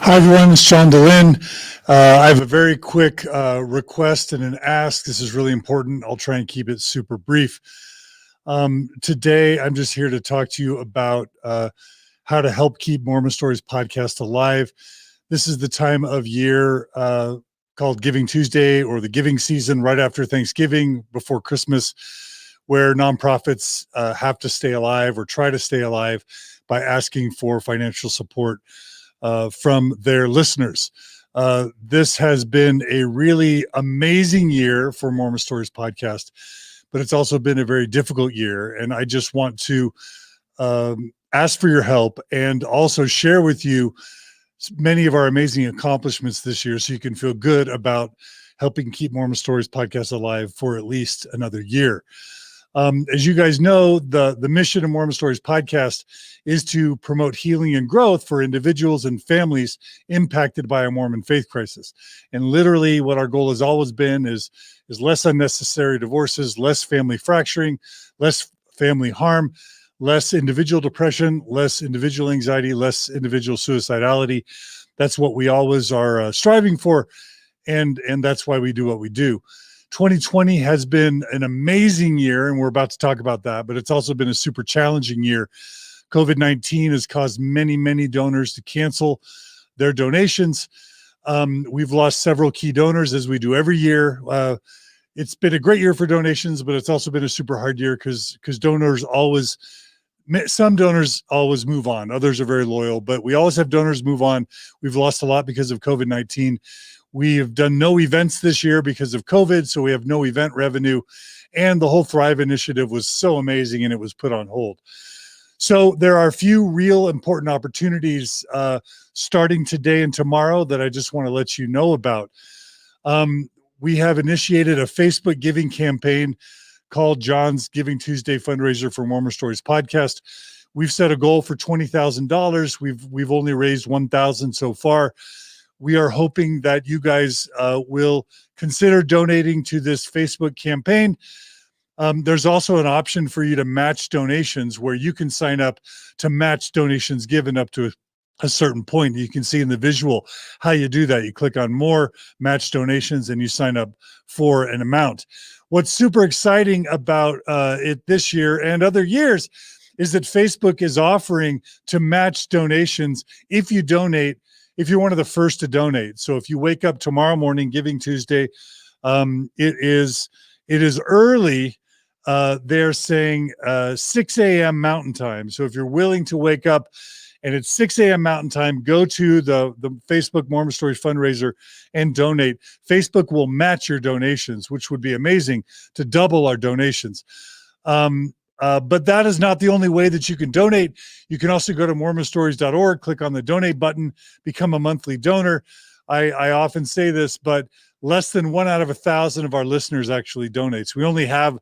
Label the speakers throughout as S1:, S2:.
S1: Hi, everyone. It's John DeLynn. I have a very quick request and an ask. This is really important. I'll try and keep it super brief. Today, I'm just here to talk to you about how to help keep Mormon Stories podcast alive. This is the time of year called Giving Tuesday, or the giving season right after Thanksgiving, before Christmas, where nonprofits have to stay alive or try to stay alive by asking for financial support from their listeners. This has been a really amazing year for Mormon Stories podcast, but it's also been a very difficult year. And I just want to ask for your help and also share with you many of our amazing accomplishments this year, so you can feel good about helping keep Mormon Stories podcast alive for at least another year. As you guys know, the mission of Mormon Stories podcast is to promote healing and growth for individuals and families impacted by a Mormon faith crisis. And literally what our goal has always been is less unnecessary divorces, less family fracturing, less family harm, less individual depression, less individual anxiety, less individual suicidality. That's what we always are striving for. And that's why we do what we do. 2020 has been an amazing year, and we're about to talk about that, but it's also been a super challenging year. COVID-19 has caused many donors to cancel their donations. We've lost several key donors, as we do every year. It's been a great year for donations, but it's also been a super hard year because some donors always move on. Others are very loyal, but we always have donors move on. We've lost a lot because of COVID-19. We have done no events this year because of COVID, so we have no event revenue. And the whole Thrive initiative was so amazing, and it was put on hold. So there are a few real important opportunities starting today and tomorrow that I just want to let you know about. We have initiated a Facebook giving campaign called John's Giving Tuesday Fundraiser for Mormon Stories podcast. We've set a goal for $20,000. We've only raised $1,000 so far. We are hoping that you guys will consider donating to this Facebook campaign. There's also an option for you to match donations, where you can sign up to match donations given up to a certain point. You can see in the visual how you do that. You click on more, match donations, and you sign up for an amount. What's super exciting about it this year and other years is that Facebook is offering to match donations if you donate, if you're one of the first to donate. So if you wake up tomorrow morning, Giving Tuesday, it is early. They're saying 6 a.m. Mountain Time. So if you're willing to wake up and it's 6 a.m. Mountain Time, go to the Facebook Mormon Stories fundraiser and donate. Facebook will match your donations, which would be amazing, to double our donations. But that is not the only way that you can donate. You can also go to mormonstories.org, click on the donate button, become a monthly donor. I often say this, but less than 1 out of 1,000 of our listeners actually donates. We only have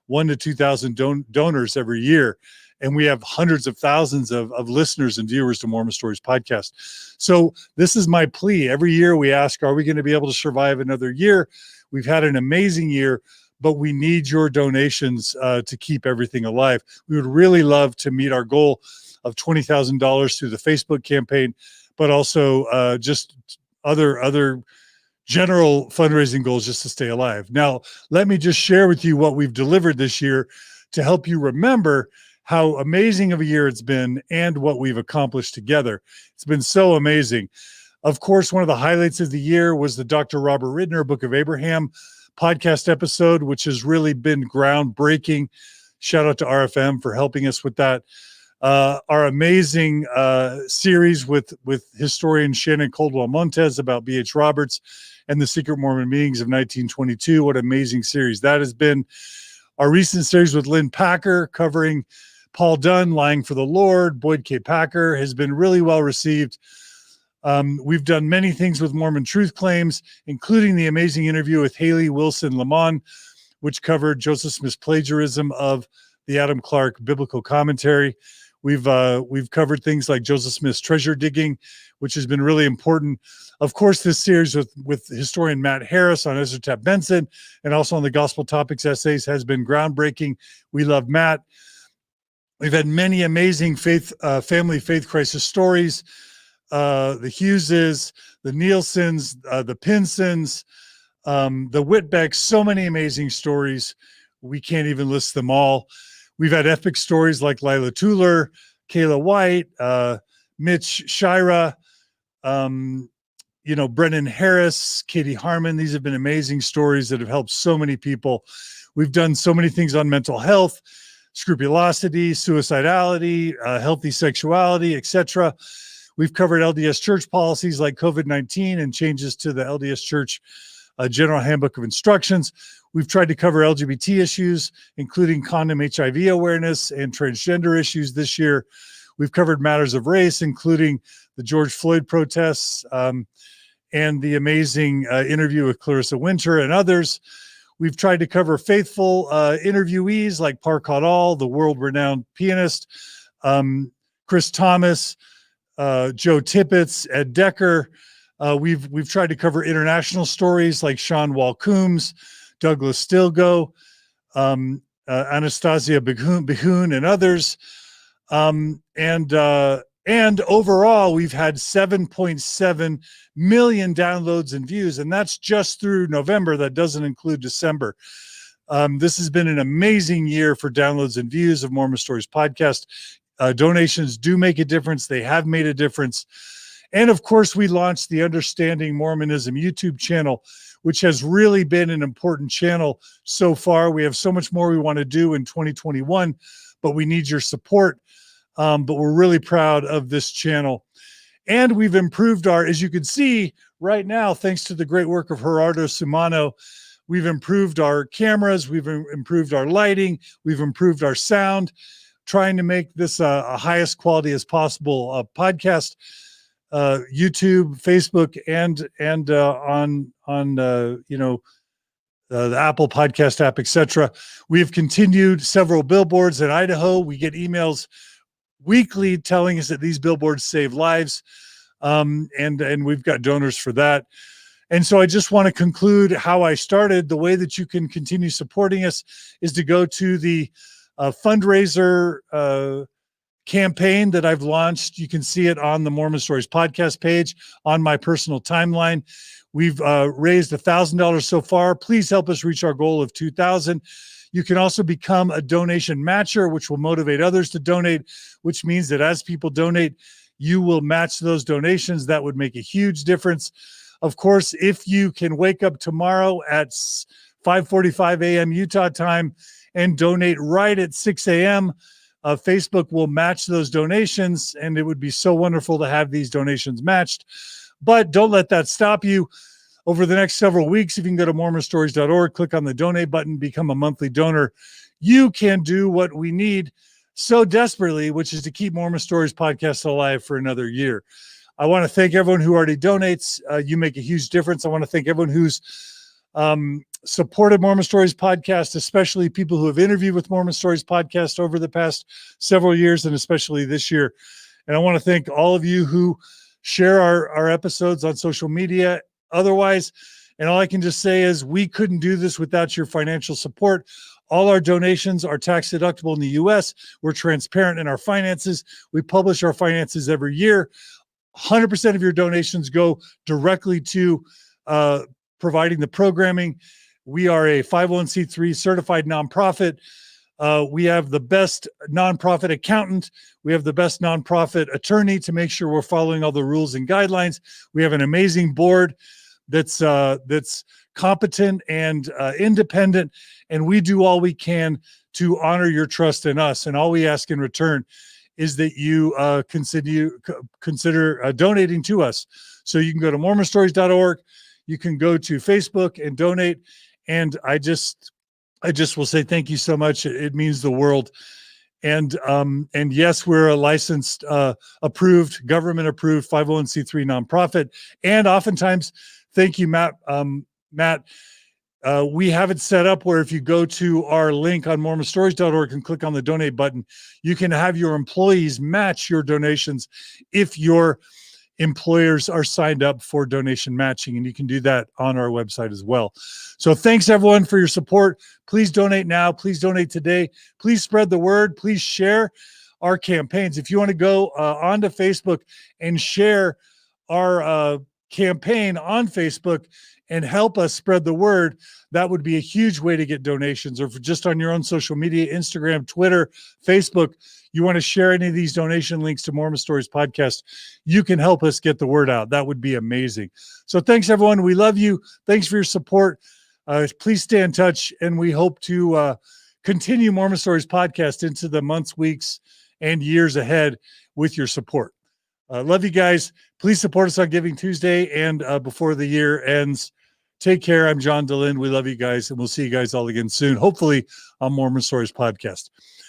S1: 1,000 to 2,000 donors every year, and we have hundreds of thousands of listeners and viewers to Mormon Stories podcast. So this is my plea. Every year we ask, are we going to be able to survive another year? We've had an amazing year, but we need your donations to keep everything alive. We would really love to meet our goal of $20,000 through the Facebook campaign, but also just other general fundraising goals just to stay alive. Now, let me just share with you what we've delivered this year to help you remember how amazing of a year it's been and what we've accomplished together. It's been so amazing. Of course, one of the highlights of the year was the Dr. Robert Ridner Book of Abraham podcast episode, which has really been groundbreaking. Shout out to RFM for helping us with that. Our amazing series with historian Shannon Caldwell Montes about B.H. Roberts and the Secret Mormon Meetings of 1922. What an amazing series that has been. Our recent series with Lynn Packer covering Paul Dunn, Lying for the Lord, Boyd K. Packer, has been really well received. We've done many things with Mormon Truth Claims, including the amazing interview with Haley Wilson Lamont, which covered Joseph Smith's plagiarism of the Adam Clark Biblical Commentary. We've covered things like Joseph Smith's treasure digging, which has been really important. Of course, this series with historian Matt Harris on Ezra Taft Benson and also on the Gospel Topics essays has been groundbreaking. We love Matt. We've had many amazing family faith crisis stories. the Hugheses, the Nielsen's, the Pinsons, the Whitbecks, so many amazing stories. We can't even list them all. We've had epic stories like Lila Tuller, Kayla White, Mitch Shira, Brennan Harris, Katie Harmon. These have been amazing stories that have helped so many people. We've done so many things on mental health, scrupulosity, suicidality, healthy sexuality, etc. We've covered LDS church policies like COVID-19 and changes to the LDS Church General Handbook of Instructions. We've tried to cover LGBT issues, including condom HIV awareness and transgender issues this year. We've covered matters of race, including the George Floyd protests and the amazing interview with Clarissa Winter and others. We've tried to cover faithful interviewees like Par Caudal, the world-renowned pianist, Chris Thomas, Joe Tippett, Ed Decker. We've tried to cover international stories like Sean Wall Coombs, Douglas Stilgo, Anastasia Behun, and others. And overall, we've had 7.7 million downloads and views, and that's just through November. That doesn't include December. This has been an amazing year for downloads and views of Mormon Stories podcast. Donations do make a difference. They have made a difference. And of course, we launched the Understanding Mormonism YouTube channel, which has really been an important channel so far. We have so much more we want to do in 2021, but we need your support. But we're really proud of this channel. And we've improved as you can see right now, thanks to the great work of Gerardo Sumano, we've improved our cameras, we've improved our lighting, we've improved our sound, trying to make this a highest quality as possible podcast. YouTube, Facebook, and on the Apple Podcast app, etc. We have continued several billboards in Idaho. We get emails weekly telling us that these billboards save lives, and we've got donors for that. And so I just want to conclude how I started. The way that you can continue supporting us is to go to the fundraiser campaign that I've launched. You can see it on the Mormon Stories podcast page on my personal timeline. We've raised $1,000 so far. Please help us reach our goal of $2,000. You can also become a donation matcher, which will motivate others to donate, which means that as people donate, you will match those donations. That would make a huge difference. Of course, if you can wake up tomorrow at 5:45 a.m. Utah time and donate right at 6 a.m., Facebook will match those donations, and it would be so wonderful to have these donations matched. But don't let that stop you. Over the next several weeks, if you can go to mormonstories.org, click on the donate button, become a monthly donor, you can do what we need so desperately, which is to keep Mormon Stories podcast alive for another year. I want to thank everyone who already donates. You make a huge difference. I want to thank everyone who's supported Mormon Stories podcast, especially people who have interviewed with Mormon Stories podcast over the past several years, and especially this year. And I want to thank all of you who share our episodes on social media. Otherwise, and all I can just say is we couldn't do this without your financial support. All our donations are tax deductible in the U.S. We're transparent in our finances. We publish our finances every year. 100% of your donations go directly to providing the programming. We are a 501c3 certified nonprofit. We have the best nonprofit accountant. We have the best nonprofit attorney to make sure we're following all the rules and guidelines. We have an amazing board that's competent and independent, and we do all we can to honor your trust in us. And all we ask in return is that you consider donating to us. So you can go to mormonstories.org. You can go to Facebook and donate. And I just will say thank you so much. It means the world. And yes, we're a licensed, approved, government approved 501c3 nonprofit. And oftentimes, thank you, Matt. We have it set up where if you go to our link on mormonstories.org and click on the donate button, you can have your employees match your donations if your employers are signed up for donation matching, and you can do that on our website as well. So thanks everyone for your support. Please donate now. Please donate today. Please spread the word. Please share. our campaigns. If you want to go onto Facebook and share our campaign on Facebook and help us spread the word, that would be a huge way to get donations. Or if just on your own social media, Instagram, Twitter, Facebook, you want to share any of these donation links to Mormon Stories Podcast, you can help us get the word out. That would be amazing. So thanks, everyone. We love you. Thanks for your support. Please stay in touch, and we hope to continue Mormon Stories Podcast into the months, weeks, and years ahead with your support. Love you guys. Please support us on Giving Tuesday and before the year ends. Take care. I'm John DeLynn. We love you guys, and we'll see you guys all again soon, hopefully on Mormon Stories Podcast.